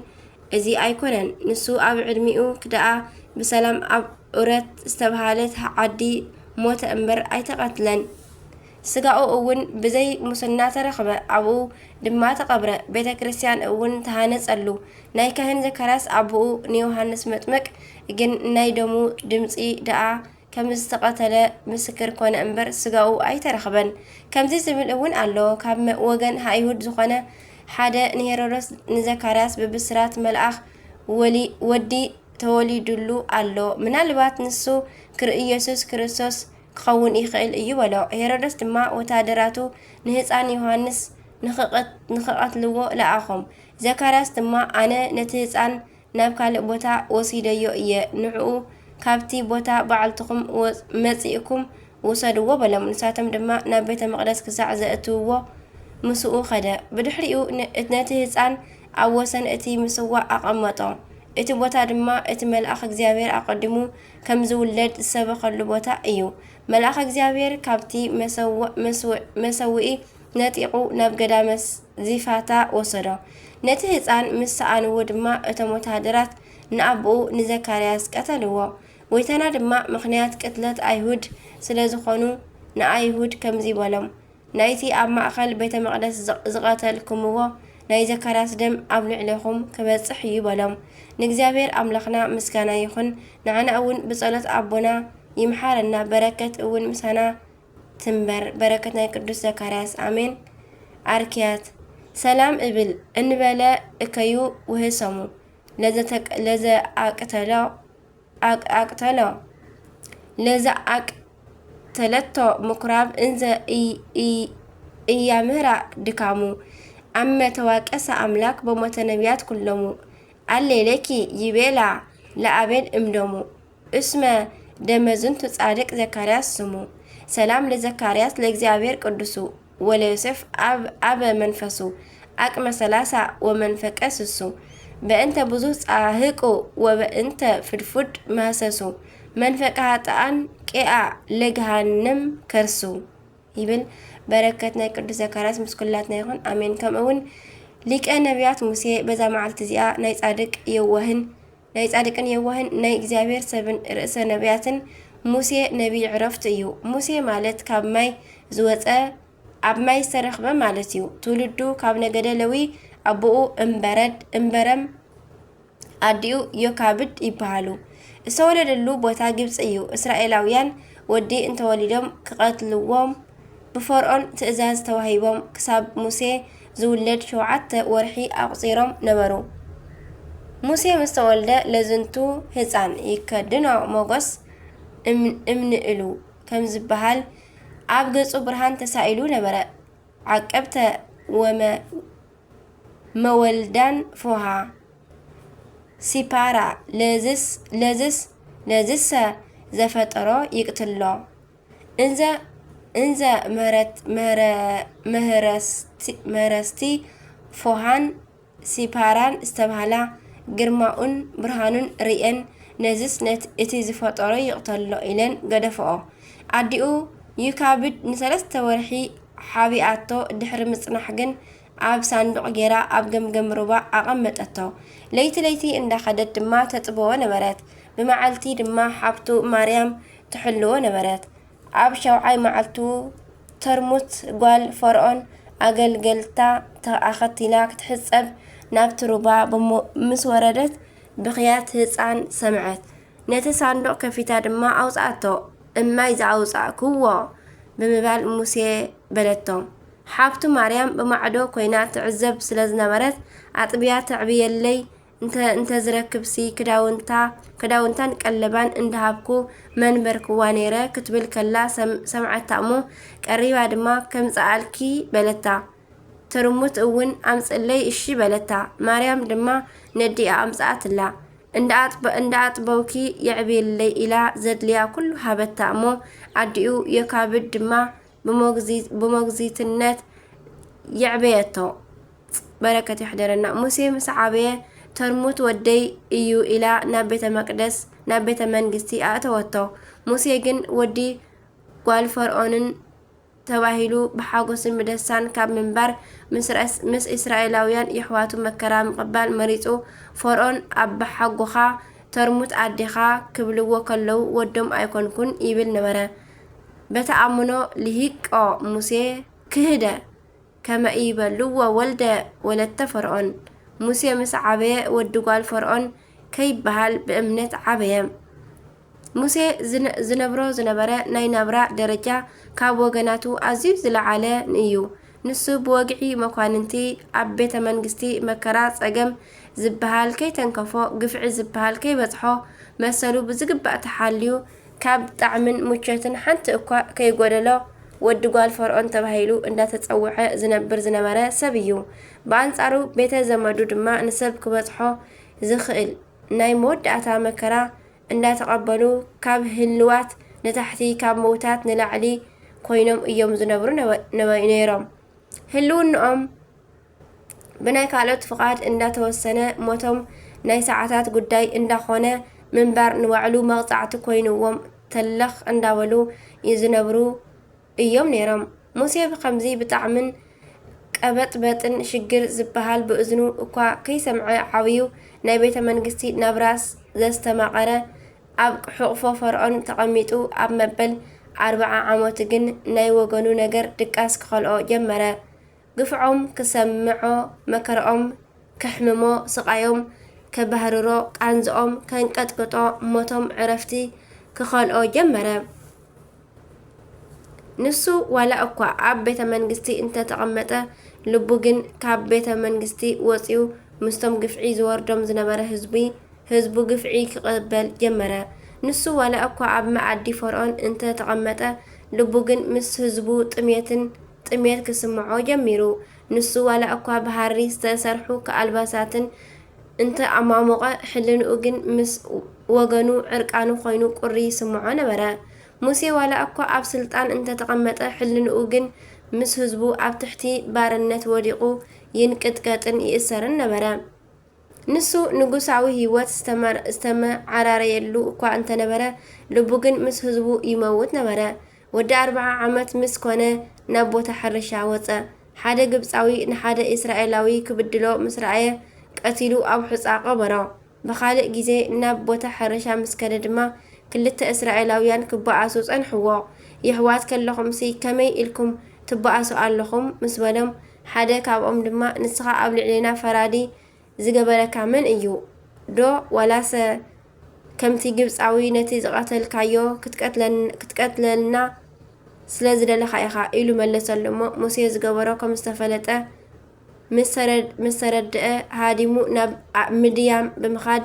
እዚ ኣይኮነን። ንሱ ኣብ ዕድሚኡ ክደኣ ብሰላም ኣብ ዑረት ዝተባሃለት ዓዲ ሞተ እምበር ኣይተቐትለን። ስጋኡ እውን ብዘይ ሙስና ተረኽበ፣ ኣብኡ ድማ ተቐብረ። ቤተ ክርስቲያን እውን ተሃነጸሉ። ናይ ካህን ዘካርያስ ኣቦኡ ንዮሐንስ መጥምቅ ግን ናይ ደሙ ድምፂ ደኣ ከም ዝተቐተለ ምስክር ኮነ እምበር ስጋኡ ኣይተረኽበን። ከምዚ ዝብል እውን ኣሎ። ካብ ወገን ኣይሁድ ዝኾነ ሓደ ንሄሮዶስ ንዘካርያስ ብብስራት መልኣኽ ወዲ ተወሊዱሉ ኣሎ፣ ምናልባት ንሱ ኢየሱስ ክርስቶስ ክኸውን ይኽእል እዩ በሎ። ሄሮዶስ ድማ ወታደራቱ ንህፃን ዮሐንስ ንኽቐትልዎ ለኣኾም። ዘካርያስ ድማ ኣነ ነቲ ህፃን ናብ ካልእ ቦታ ወሲደዮ እየ፣ ንዕኡ ካብቲ ቦታ ባዕልትኹም መጺእኩም ውሰድዎ በሎም። ንሳቶም ድማ ናብ ቤተ መቕደስ ክሳዕ ዘእትውዎ ምስኡ ኸደ። ብድሕሪኡ ነቲ ህፃን ኣብ ወሰን እቲ ምስዋዕ ኣቐመጦ። እቲ ቦታ ድማ እቲ መልኣኽ እግዚአብሔር ኣቐዲሙ ከም ዝውለድ ዝሰበኸሉ ቦታ እዩ። መልኣኽ እግዚአብሔር ካብቲ መሰውኢ ነጢቑ ናብ ገዳመ ዚፋታ ወሰዶ። ነቲ ህፃን ምስ ሰኣንዎ ድማ እቶም ወታደራት ንኣቦኡ ንዘካርያስ ቀተልዎ። ወይተና ድማ ምኽንያት ቅትለት ኣይሁድ ስለ ዝኾኑ ንኣይሁድ ከምዚ በሎም፣ ናይቲ ኣብ ማእኸል ቤተ መቕደስ ዝቐተልኩምዎ ናይ ዘካርያስ ደም ኣብ ልዕሊኹም ክበጽሕ እዩ በሎም። ንእግዚአብሔር ኣምላኽና ምስጋና ይኹን፣ ንዓና እውን ብጸሎት ኣቦና ይምሓረና፣ በረከት እውን ምሳና ትንበር። በረከት ናይ ቅዱስ ዘካርያስ አሜን። ኣርክያት ሰላም እብል እንበለ እከዩ ውህሰሙ ለዘኣቅተለቶ ምኩራብ እንዘ እያምህራ ድካሙ عم تواكس أملاك بموت نبيات كلهم علي لكي يبيلا لأبين امدمو اسمه دمزنت تصادق زكرياس سمو سلام لزكرياس لإግዚአብሔር قدسو وليوسف أب منفسو أكما سلاسة ومنفق أسسو بأنت بزوز أهيكو وبأنت فرفد ماسسو منفق هاتان كيا لجهنم كرسو يبل بركتنا قدس زكرياس مسكلاتنا يكون آمين كم أون ليك النبيات موسى بزا معلت زيا ناي صادق يوهن ناي صادقن يوهن ناي እግዚአብሔር سبن رأس نبياتن موسى نبي عرفت يو موسى مالت كاب ماي زوصه أب ماي استرخبه مالت يو تولدو كاب نجد لوي أبوه امبرم أديو يكابد يبهالو استولد اللو بوتا جبس أيو إسرائيلاويان ودي انت وليدهم كقتلوهم بفرعون تأزاز توهيبهم كساب موسى زولد شوعت ورحي أقصيرهم نبرو موسى مستولد لزنتو هزان يكدنا موغس امنقلو كم زبهال عبقصو برهان تسائلو نبرا عقبت وما مولدان فوها سيبارا لازس زفترو يقتلو انزا مهرستي فوهان سيباران استبهالا جرماؤن برهانون ريئن نزس نت اتي زفترو يقتلو إلين قدفعو عديو يكابد نسلست ورحي حابياتو دحر مصنحجن أب صندوق جرا أب جم ربع أقمتته ليتي إن دخلت دما تطبوا نبرات بمعلتي دما حبتو مريم تحلو نبرات أب شوعي معلتو ترمت قال فرعون أقلقلتا تأخذتلاك تحسب نابت ربع بمسوردت بخيات هزان سمعت نت صندوق كفيتا دما أوزعتو إما إذا أوزع كوا بمبال موسى بلتهم حابتو مريم بمعدو كوينات تعزب سلازنا مرت عطبيات عبي اللي انت زركبسي كداونتان قلبان اندهابكو منبرك وانيره كتبل كلا سمعت تأمو قريبا دما كم سألكي بلتا ترموت اون امس اللي اشي بلتا مريم دما ندي امسات الله اندات بوكي يعبي اللي الى زد ليا كل هابت تأمو عديو يكابد دما بمغزيت النت يعبيتو بركة يحضرنا موسى مسعبيه ترموت ودي ايو الى نبيت مقدس نبيت منجستي اتوتو موسى جن ودي قال فرعون تواهيلو بحاقوس المدسان كاب منبر مس إسرائيلاويان يحواتو مكرام قبال مريتو فرعون أب حقوخا ترموت عديخا كبلو كلو ودم ايكون يبل نبرا بتأمنو لهيك موسى كهدا كما يبلو ولد ولدت فرعون موسى مسعبه ودقال فرعون كي بحال بأمنة عبيم موسى زنبرا ناي نبرا درجة كاب وغناتو عزيز زلعالة نيو نسو بوقعي مكواننتي عبيت منقستي مكرات أقم زبهال كي تنكفو قفع زبهال كي بطحو مسالو بزقبأ تحاليو كاب طعمن مجتن حتى كي قوللو ودقال فرعون تبهيلو اندا تتصوعه زنبر زنبرا سبيو بانصارو بيت زمدو دما نسب كبطحو زخئل ناي مود اتا مكرا اندا تقبلو كاب هلوات نتحتي كاب موتات نلعلي كوينم ايوم زنبرو نيرم هلون نقوم بناي كالوت فقاد اندا توسنه موتم ناي ساعتات قداي اندا خونه منبر نوعلو مقطعت كوينوم تلخ انداولو يزنبرو ايوم نيرم موسى بخمزي بطعمن قبط بطن شجر زبهال بأذنو اكوا كي سمع عويو ناي بيت منقستي نابراس زستماقره اب حقفو فرعون تقميطو اب مبل 40 عاموت جن ناي وغنو نجر دقاس كخلقو جمره قفعهم كسمعو مكرهم كحممو سقايوم كبهررو قانزኦም كنقطقطو موتم عرفتي كخلقو جمره نسو ولا أكوا عب بيت منجستي انت تقمته لبوجن كاب بيت منجستي وصيو مستم قفعي زوردم زنبره هزبو قفعي كقبل جمره نسو ولا أكوا عب معدي فرعون انت تقمته لبوجن مس هزبو طميت كسمعو جميرو ንሱ ዋላ እኳ ብሃሪ ዝተሰርሑ ከአልባሳትን እንተ አማሞቐ ሕልንኡ ግን ምስ ወገኑ ዕርቃኑ ኮይኑ ቁሪ ይስምዖ ነበረ። ሙሴ ዋላ እኳ ኣብ ስልጣን እንተ ተቐመጠ ሕልንኡ ግን ምስ ህዝቡ ኣብ ትሕቲ ባርነት ወዲቑ ይንቅጥቀጥን ይእሰርን ነበረ። ንሱ ንጉሳዊ ህይወት ዝተመዓራረየሉ እኳ እንተነበረ ልቡ ግን ምስ ህዝቡ ይመውት ነበረ። ወዲ 40 ዓመት ምስ ኮነ ናብ ቦታ ሕርሻ ወፀ። ሓደ ግብፃዊ ንሓደ እስራኤላዊ ክብድሎ ምስ ረአየ ቀቲሉ ኣብ ሕፃ ቀበሮ። ብኻልእ ግዜ ናብ ቦታ ሕርሻ ምስ ከደ ድማ ክልተ እስራኤላውያን ክበኣሱ ጸንሕዎ። ይሕዋት ከለኹምሲ ከመይ ኢልኩም ትበኣሱ ኣለኹም ምስ በሎም ሓደ ካብኦም ድማ ንስኻ ኣብ ልዕሊና ፈራዲ ዝገበረካ መን እዩ ዶ ዋላሰ ከምቲ ግብፃዊ ነቲ ዝቐተልካዮ ክትቀትለልና ስለ ዝደለኻ ኢኻ ኢሉ መለሰሎሞ። ሙሴ ዝገበሮ ከም ዝተፈለጠ ምስ ተረድአ ሃዲሙ ናብ ምድያም ብምኻድ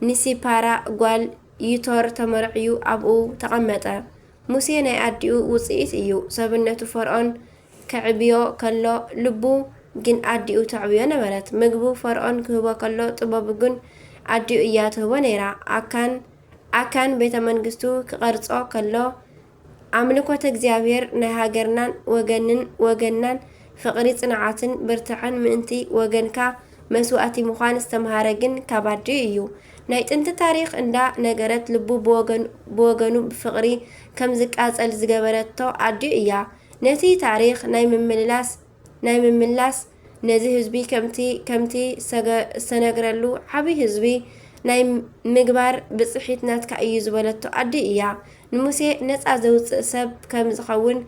ንሲፓራ ጓል ይቶር ተመርዕዩ ኣብኡ ተቐመጠ። ሙሴ ናይ ኣዲኡ ውፅኢት እዩ። ሰብነቱ ፈርዖን ከዕብዮ ከሎ ልቡ ግን ኣዲኡ ተዕብዮ ነበረት። ምግቡ ፈርዖን ክህቦ ከሎ ጥበቡ ግን ኣዲኡ እያ ትህቦ ነይራ። ኣካን ቤተ መንግስቱ ክቐርጾ ከሎ ኣምልኮተ እግዚአብሔር ናይ ሃገርናን ወገናን ፍቕሪ ጽንዓትን ብርትዕን ምእንቲ ወገንካ መስዋእቲ ምዃን ዝተምሃረ ግን ካብ ኣዲኡ እዩ። ናይ ጥንቲ ታሪክ እንዳ ነገረት ልቡ ብወገኑ ብፍቕሪ ከም ዝቃጸል ዝገበረቶ ኣዲኡ እያ። ነቲ ታሪክ ናይ ምምላስ ነዚ ህዝቢ ከምቲ ዝተነግረሉ ዓብይ ህዝቢ ናይ ምግባር ብፅሒት ናትካ እዩ ዝበለቶ ኣዲኡ እያ። ንሙሴ ነፃ ዘውፅእ ሰብ ከም ዝኸውን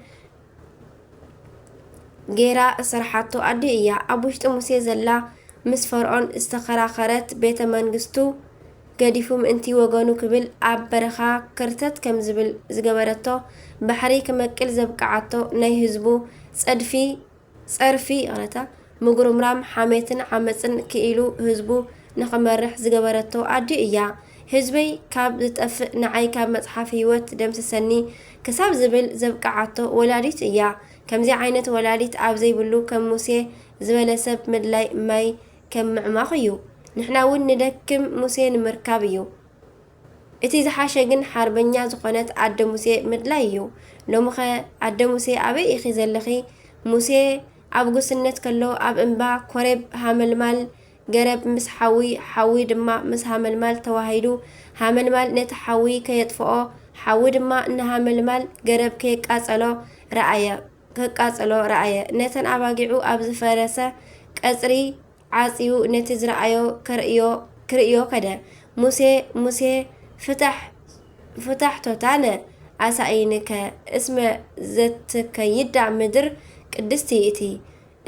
ጌራ እሰርሓቶ ኣዲኡ እያ። ኣብ ውሽጢ ሙሴ ዘላ ምስ ፈርዖን ዝተኸራኸረት ቤተ መንግስቱ ገዲፉ ምእንቲ ወገኑ ክብል ኣብ በረኻ ክርተት ከም ዝብል ዝገበረቶ ባሕሪ ክመቅል ዘብቃዓቶ ናይ ህዝቡ ጸርፊ ይቕረታ ምጉርምራም ሓሜትን ዓመፅን ክኢሉ ህዝቡ ንኽመርሕ ዝገበረቶ ኣዲኡ እያ። ህዝበይ ካብ ዝጠፍእ ንዓይ ካብ መጽሓፍ ህይወት ደምስሰኒ ክሳብ ዝብል ዘብቃዓቶ ወላዲት እያ። ከምዚ ዓይነት ወላዲት ኣብ ዘይብሉ ከም ሙሴ ዝበለ ሰብ ምድላይ ማይ ከም ምዕማኽ እዩ። ንሕና እውን ንደክም ሙሴ ንምርካብ እዩ። እቲ ዝሓሸ ግን ሓርበኛ ዝኾነት ኣደ ሙሴ ምድላይ እዩ። ሎሚ ኸ ኣደ ሙሴ ኣበይ ኢኺ ዘለኺ? ሙሴ ኣብ ጉስነት ከሎ ኣብ እምባ ኮሬብ ሃመልማል ገረብ ምስ ሓዊ ድማ ምስ ሃመልማል ተዋሂዱ ሃመልማል ነቲ ሓዊ ከየጥፍኦ ሓዊ ድማ ንሃመልማል ገረብ ከቃጸሎ ረአየ። ነተን ኣባጊዑ ኣብ ዝፈረሰ ቀጽሪ ዓጺዩ ነቲ ዝረአዮ ክርእዮ ከደ ሙሴ ፍታሕ ቶታነ ኣሳኢንከ እስመ ዘትከይዳ ምድር ቅድስቲ እቲ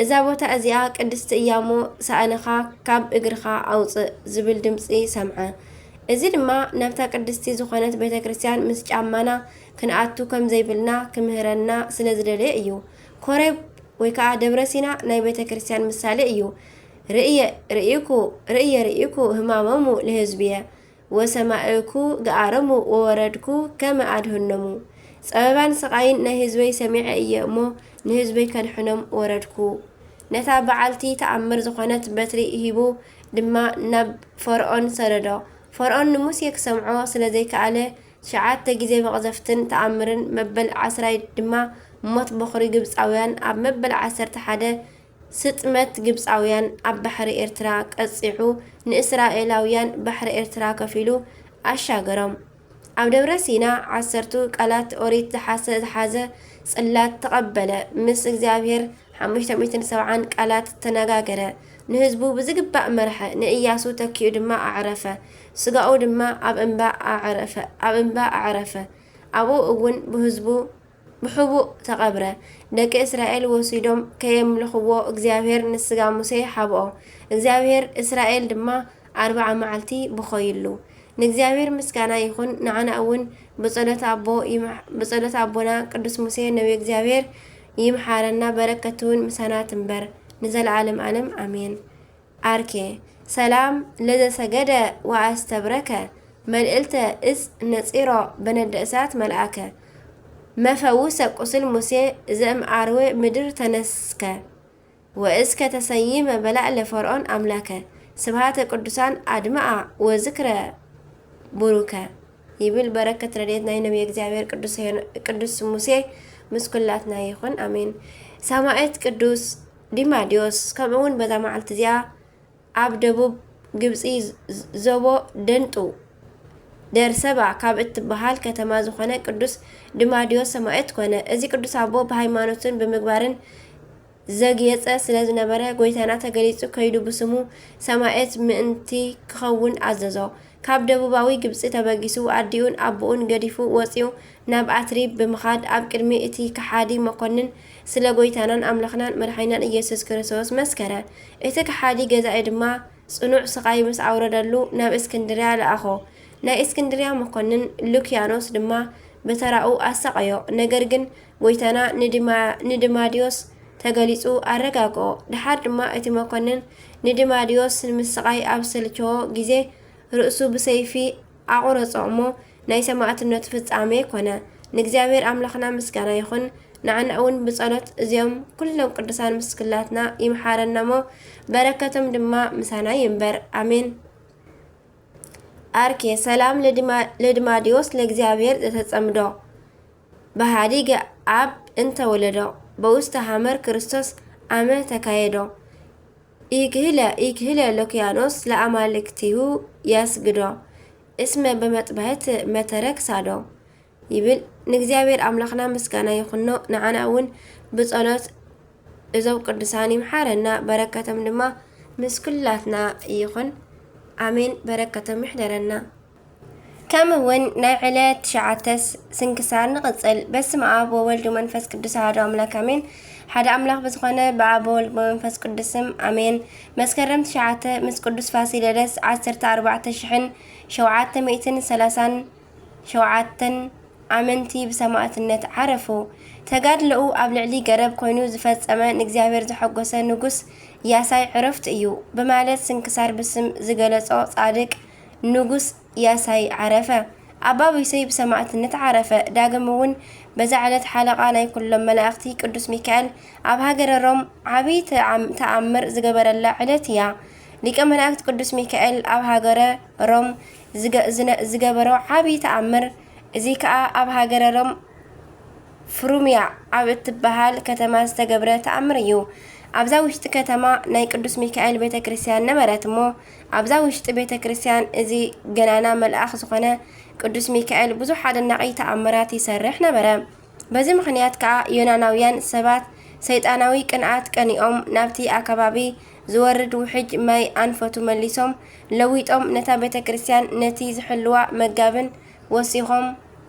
እዛ ቦታ እዚኣ ቅድስቲ እያሞ ሳእንኻ ካብ እግርኻ ኣውፅእ ዝብል ድምፂ ሰምዐ። እዚ ድማ ናብታ ቅድስቲ ዝኾነት ቤተ ክርስቲያን ምስ ጫማና ክንኣቱ ከም ዘይብልና ክምህረና ስለ ዝደለየ እዩ። ኮሬብ ወይ ከዓ ደብረ ሲና ናይ ቤተ ክርስቲያን ምሳሌ እዩ። ርእይኩ ህማሞሙ ለህዝብየ ወሰማዕኩ ገኣረሙ ወወረድኩ ከመ ኣድህኖሙ። ፀበባን ስቃይን ናይ ህዝበይ ሰሚዐ እየ እሞ ንህዝበይ ከድሕኖም ወረድኩ። ነታ በዓልቲ ተኣምር ዝኾነት በትሪ ሂቡ ድማ ናብ ፈርዖን ሰደዶ። ፈርዖን ንሙሴ ክሰምዖ ስለ ዘይከኣለ 9 ግዜ መቕዘፍትን ተኣምርን መበል 10 ድማ ሞት በኽሪ ግብፃውያን ኣብ መበል 11 ስጥመት ግብፃውያን ኣብ ባሕሪ ኤርትራ ቀፂዑ ንእስራኤላውያን ባሕሪ ኤርትራ ከፊሉ ኣሻገሮም። ኣብ ደብረ ሲና 10 ቃላት ኦሪት ዝሓዘ ጽላት ተቐበለ። ምስ እግዚአብሔር 570 ቃላት ተነጋገረ። ንህዝቡ ብዝግባእ መርሐ። ንኢያሱ ተኪኡ ድማ ኣዕረፈ። ስጋኡ ድማ ኣብ እምባ ኣዕረፈ። ኣብኡ እውን ብህዝቡ ብሕቡእ ተቐብረ። ደቂ እስራኤል ወሲዶም ከየምልኽዎ እግዚአብሔር ንስጋ ሙሴ ሓብኦ። እግዚአብሔር እስራኤል ድማ 40 መዓልቲ ብኾይሉ። ንእግዚአብሔር ምስጋና ይኹን። ንዓና እውን ብጸሎት ኣቦና ቅዱስ ሙሴ ነቢ እግዚአብሔር ይምሓረና። በረከቱ እውን ምሳና ትንበር ንዘለዓለም ዓለም አሜን። አርኬ ሰላም ለዘሰገደ ወአስተብረከ መልእልተ እፅ ነፂሮ በነደ እሳት መልአከ መፈውሰ ቁስል ሙሴ ዘእምዓርዌ ምድር ተነስከ وإذ كتسيم بلاء لفرعون أملاكه سبحات قدسان أدماء وذكر بروكا يبل بركة رديتنا نبي እግዚአብሔር ቅዱስ ሙሴ ምስኩላትና ይኹን አሜን። ሰማዕት ቅዱስ ዲማዲዮስ ከምኡውን በዛ መዓልቲ እዚኣ ኣብ ደቡብ ግብፂ ዞቦ ደንጡ ደርሰባ ካብ እትበሃል ከተማ ዝኾነ ቅዱስ ዲማዲዮስ ሰማዕት ኮነ። እዚ ቅዱስ ኣቦ ብሃይማኖትን ብምግባርን ዘግየፀ ስለ ዝነበረ ጎይታና ተገሊጹ ከይዱ ብስሙ ሰማዕት ምእንቲ ክኸውን ኣዘዞ። ካብ ደቡባዊ ግብፂ ተበጊሱ ኣዲኡን ኣቦኡን ገዲፉ ወፂኡ ናብ ኣትሪብ ብምኻድ ኣብ ቅድሚ እቲ ከሓዲ መኮንን ስለ ጎይታናን ኣምላኽናን መድሓኒናን ኢየሱስ ክርስቶስ መስከረ። እቲ ከሓዲ ገዛኢ ድማ ጽኑዕ ስቃይ ምስ ኣውረደሉ ናብ እስክንድርያ ለኣኾ። ናይ እስክንድርያ መኮንን ሉክያኖስ ድማ በተራኡ ኣሰቃዮ። ነገር ግን ጎይታና ንዲማዲዮስ ተገሊጹ ኣረጋግኦ። ድሓር ድማ እቲ መኮንን ንዲማዲዮስ ንምስቃይ ኣብ ሰልችዎ ግዜ ርእሱ ብሰይፊ ኣቁረጾ እሞ ናይ ሰማዕትነቱ ፍጻሜ ኮነ። ንእግዚአብሔር ኣምላኽና ምስጋና ይኹን። ንዓና እውን ብጸሎት እዚኦም ኩሎም ቅዱሳን ምስክላትና ይምሓረና እሞ በረከቶም ድማ ምሳና ይንበር አሜን። አርኬ ሰላም ለዲማዲዮስ ለእግዚአብሔር ዘተጸምዶ በሃዲገ አብ እንተወለዶ በውስተ ሐመር ክርስቶስ አመ ተካሄዶ ኢክህለ ሎክያኖስ ለአማልክቲሁ ያስግዶ እስመ በመጥበህት መተረክ ሳዶ ይብል። ንእግዚአብሔር አምላኽና ምስጋና ይኹኖ። ንዓና እውን ብጸሎት እዞም ቅዱሳን ይምሓረና በረከቶም ድማ ምስኩላትና ይኹን አሜን። በረከቶም ይሕደረና። ከምውን ናይ ዕለት 9 ስንክሳር ንቕጽል። በስመ አብ ወወልድ ወመንፈስ ቅዱስ አሐዱ አምላክ አሜን። ሓደ አምላክ በዝኾነ በአብ ወወልድ ወመንፈስ ቅዱስም አሜን። መስከረም 9 ምስ ቅዱስ ፋሲለደስ 14737 አመንቲ ብሰማዕትነት ዓረፉ። ተጋድልኡ ኣብ ልዕሊ ገረብ ኮይኑ ዝፈጸመ ንእግዚአብሔር ዘሐጎሰ ንጉስ ያሳይ ዕረፍት እዩ በማለት ስንክሳር ብስም ዝገለጾ ጻድቅ ንጉስ ያሳይ ዓረፈ። ኣባ ቢሰይ ብሰማዕትነት ዓረፈ። ዳግም እውን በዛ ዕለት ሓለቓ ናይ ኩሎም መላእኽቲ ቅዱስ ሚካኤል ኣብ ሃገረ ሮም ዓብይ ተኣምር ዝገበረላ ዕለት እያ። ሊቀ መላእክት ቅዱስ ሚካኤል ኣብ ሃገረ ሮም ዝገበሮ ዓብይ ተኣምር እዚ ከዓ ኣብ ሃገረ ሮም ፍሩምያ ኣብ እትበሃል ከተማ ዝተገብረ ተኣምር እዩ። ኣብዛ ውሽጢ ከተማ ናይ ቅዱስ ሚካኤል ቤተ ክርስቲያን ነበረት እሞ ኣብዛ ውሽጢ ቤተ ክርስቲያን እዚ ገናና መልአኽ ዝኾነ ቅዱስ ሚካኤል ብዙሕ ኣደናቂ ተኣምራት ይሰርሕ ነበረ። በዚ ምክንያት ከዓ ዮናናውያን ሰባት ሰይጣናዊ ቅንዓት ቀኒኦም ናብቲ ኣከባቢ ዝወርድ ውሕጅ ማይ ኣንፈቱ መሊሶም ለዊጦም ነታ ቤተ ክርስቲያን ነቲ ዝሕልዋ መጋብን ወሲኾም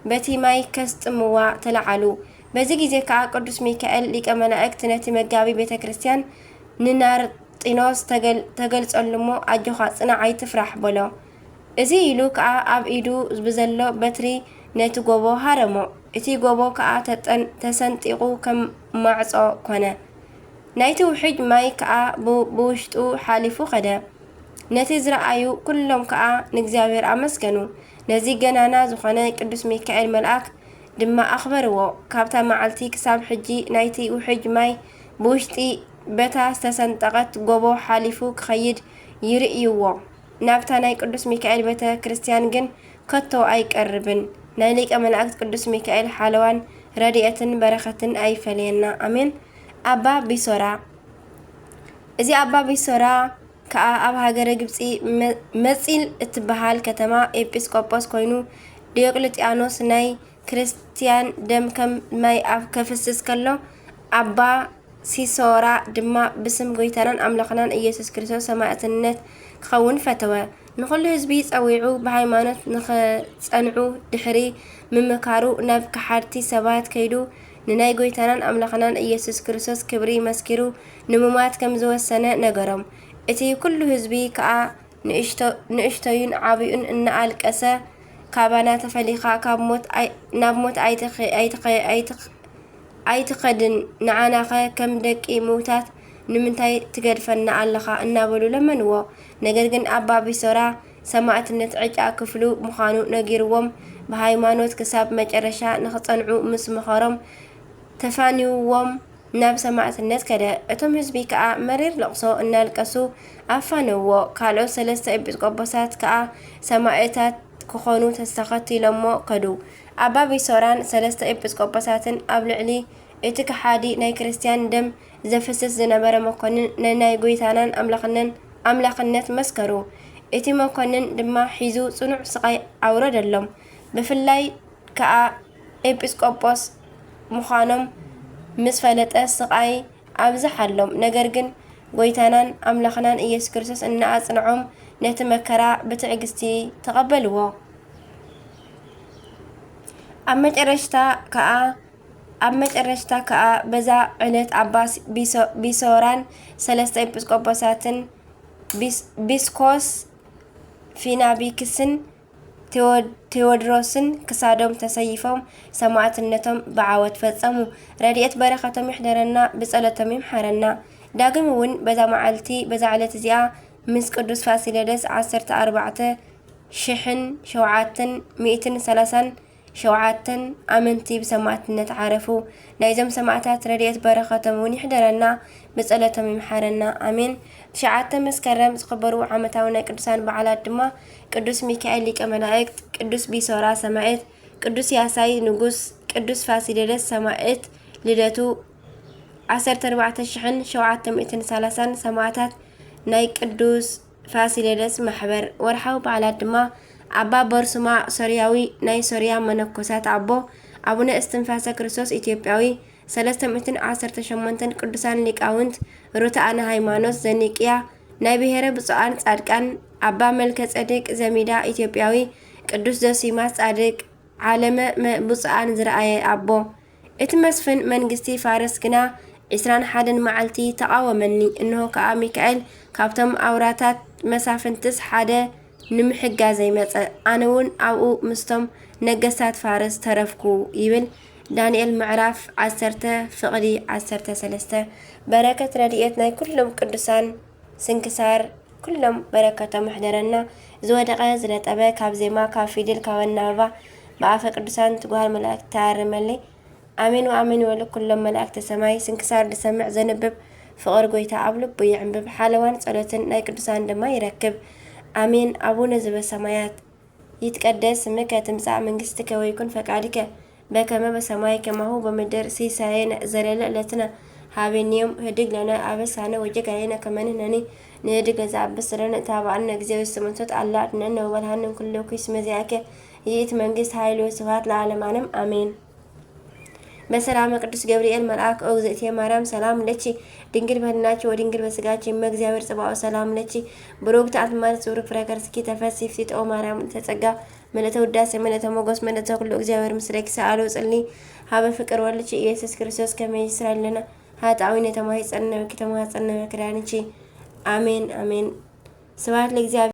በቲ ማይ ከስጥምዋ ተለዓሉ። በዚ ጊዜ ከዓ ቅዱስ ሚካኤል ሊቀ መላእክት ነቲ መጋቢ ቤተ ክርስቲያን ንናርጢኖስ ተገልጸሉሞ ኣጆኻ ጽናዕ ኣይትፍራሕ በሎ። እዚ ኢሉ ከዓ ኣብ ኢዱ ብዘሎ በትሪ ነቲ ጎቦ ሃረሞ። እቲ ጎቦ ከዓ ተሰንጢቑ ከም ማዕጾ ኮነ። ናይቲ ውሕጅ ማይ ከዓ ብውሽጡ ሓሊፉ ኸደ። ነቲ ዝረአዩ ኩሎም ከዓ ንእግዚአብሔር ኣመስገኑ። ነዚ ገናና ዝኾነ ቅዱስ ሚካኤል መልአክ ድማ ኣኽበርዎ። ካብታ መዓልቲ ክሳብ ሕጂ ናይቲ ውሕጅ ማይ ብውሽጢ በታ ዝተሰንጠቐት ጎቦ ሓሊፉ ክኸይድ ይርእይዎ። ናብታ ናይ ቅዱስ ሚካኤል ቤተ ክርስቲያን ግን ከቶ ኣይቀርብን። ናይ ሊቀ መላእክት ቅዱስ ሚካኤል ሓለዋን ረድኤትን በረኸትን ኣይፈልየና አሜን። ኣባ ቢሶራ እዚ ኣባ ቢሶራ ከዓ ኣብ ሃገረ ግብፂ መፂል እትበሃል ከተማ ኤጲስቆጶስ ኮይኑ ዲዮቅልጥያኖስ ናይ ክርስቲያን ደም ከም ማይ ኣብ ከፍስስ ከሎ ኣባ ሲሶራ ድማ ብስም ጎይታናን ኣምላኽናን ኢየሱስ ክርስቶስ ሰማዕትነት ክኸውን ፈተወ። ንኹሉ ህዝቢ ፀዊዑ ብሃይማኖት ንኽጸንዑ ድሕሪ ምምካሩ ናብ ከሓድቲ ሰባት ከይዱ ንናይ ጎይታናን ኣምላኽናን ኢየሱስ ክርስቶስ ክብሪ መስኪሩ ንምማት ከም ዝወሰነ ነገሮም። እቲ ኩሉ ህዝቢ ከዓ ንእሽተዩን ዓብዩን እናኣልቀሰ ካባና ተፈሊኻ ናብ ሞት ኣይትኸድን ንዓናኸ ከም ደቂ ምውታት ንምንታይ ትገድፈና ኣለኻ እናበሉ ለመንዎ። ነገር ግን ኣባ ቢሶራ ሰማዕትነት ዕጫ ክፍሉ ምዃኑ ነጊርዎም ብሃይማኖት ክሳብ መጨረሻ ንኽጸንዑ ምስ ምኸሮም ተፋኒውዎም ናብ ሰማዕትነት ከደ እቶም ህዝቢ ከዓ መሪር ለቕሶ እናልቀሱ ኣፋነዎ ካልኦት 3 ኤጲስቆጶሳት ከዓ ሰማዕታት ክኾኑ ተስተኸቲሎሞ ከዱ ኣባ ቢሶራን 3 ኤጲስቆጶሳትን ኣብ ልዕሊ እቲ ከሓዲ ናይ ክርስቲያን ደም ዘፈስስ ዝነበረ መኮንን ነናይ ጎይታናን ኣምላኽነት መስከሩ እቲ መኮንን ድማ ሒዙ ጽኑዕ ስቃይ ኣውረደሎም ብፍላይ ከዓ ኤጲስቆጶስ ምዃኖም ምስ ፈለጠ ስቃይ ኣብዝሓሎም ነገር ግን ጎይታናን ኣምላኽናን ኢየሱስ ክርስቶስ እናኣጽንዖም ነቲ መከራ ብትዕግስቲ ተቐበልዎ ኣብ መጨረሽታ ከዓ በዛ ዕለት ኣባ ቢሶራን 3 ኤጲስቆጶሳትን ቢስኮስ ፊናቢክስን ቴዎድሮስን ክሳዶም ተሰይፎም ሰማዕትነቶም ብዓወት ፈጸሙ ረድኤት በረኸቶም ይሕደረና ብጸሎቶም ይምሓረና ዳግም እውን በዛ መዓልቲ በዛ ዕለት እዚኣ ምስ ቅዱስ ፋሲለደስ 14,737 ኣመንቲ ብሰማዕትነት ዓረፉ ናይዞም ሰማዕታት ረድኤት በረኸቶም እውን ይሕደረና ብጸሎቶም ይምሓረና ኣሜን 9 መስከረም ዝኽበሩ ዓመታዊ ናይ ቅዱሳን በዓላት ድማ ቅዱስ ሚካኤል ሊቀ መላእክት ቅዱስ ቢሶራ ሰማዕት ቅዱስ ያሳይ ንጉስ ቅዱስ ፋሲለደስ ሰማዕት ልደቱ 14,730 ሰማዕታት ናይ ቅዱስ ፋሲለደስ ማሕበር ወርሓዊ በዓላት ድማ ኣባ በርሱማ ሶርያዊ ናይ ሶርያ መነኮሳት ኣቦ ኣቡነ እስትንፋሰ ክርስቶስ ኢትዮጵያዊ 318 ቅዱሳን ሊቃውንት ሩትኣነ ሃይማኖት ዘኒቅያ ናይ ብሔረ ብፁዓን ጻድቃን ኣባ መልከ ጸድቅ ዘሚዳ ኢትዮጵያዊ ቅዱስ ዞሲማስ ጻድቅ ዓለመ ብፁዓን ዝረአየ ኣቦ እቲ መስፍን መንግስቲ ፋርስ ግና 21 መዓልቲ ተቃወመኒ እንሆ ከዓ ሚካኤል ካብቶም ኣውራታት መሳፍንትስ ሓደ ንምሕጋዝ ዘይመጸ ኣነ እውን ኣብኡ ምስቶም ነገስታት ፋርስ ተረፍኩ ይብል ዳንኤል ምዕራፍ 10 ፍቕዲ 13 በረከት ረድኤት ናይ ኩሎም ቅዱሳን ስንክሳር ኩሎም በረከቶም ይሕደረና ዝወደቀ ዝለጠበ ካብ ዜማ ካብ ፊደል ካብ ኣናብባ ብኣፈ ቅዱሳን ትጓሃል መላእክት ታርመለይ ኣሜን ወኣሜን ይበሉ ኩሎም መላእክተ ሰማይ ስንክሳር ዝሰምዕ ዘንብብ ፍቕር ጎይታ ኣብ ልቡ ይዕንብብ ሓለዋን ጸሎትን ናይ ቅዱሳን ድማ ይረክብ ኣሜን ኣቡነ ዘበሰማያት ይትቀደስ ስምከ ትምጻእ መንግስትከ ወይኩን ፈቃድከ በከመ በሰማይ ከማሁ በምድር ሲሳየነ ዘለለ ዕለትነ ሃበኒዮም ህድግ ለነ አበሳነ ወጀጋየነ ከመንህነኒ ንህድግ ለዘአብስ ለነ ታባአነ ጊዜው ስምንቶት አላ ድነነ ወበልሃንን ኩሉ ኩስ መዚያከ ይእት መንግስት ኃይል ወስብሐት ለዓለም ዓለም አሜን። በሰላም ቅዱስ ገብርኤል መልአክ እግዝእቴ ማርያም ሰላም ለቺ ድንግል በህልናቺ ወድንግል በስጋቺ እመእግዚአብሔር ጽባኦ ሰላም ለቺ ብሩክት አት ማለት ጽሩክ ፍረከርስኪ ተፈሲፍቲ ኦ ማርያም ተጸጋ መለተ ውዳሴ መለተ ሞገስ መለተ ኩሉ እግዚአብሔር ምስሌኪ ሰአሉ ጽሊ ሀበ ፍቅር ወልቺ ኢየሱስ ክርስቶስ ከመይ ይስራለና ሀጣዊነ ተማሂ ጸነወ ከተማ ጸነወ ክዳንቺ አሜን አሜን። ስብሐት ለእግዚአብሔር።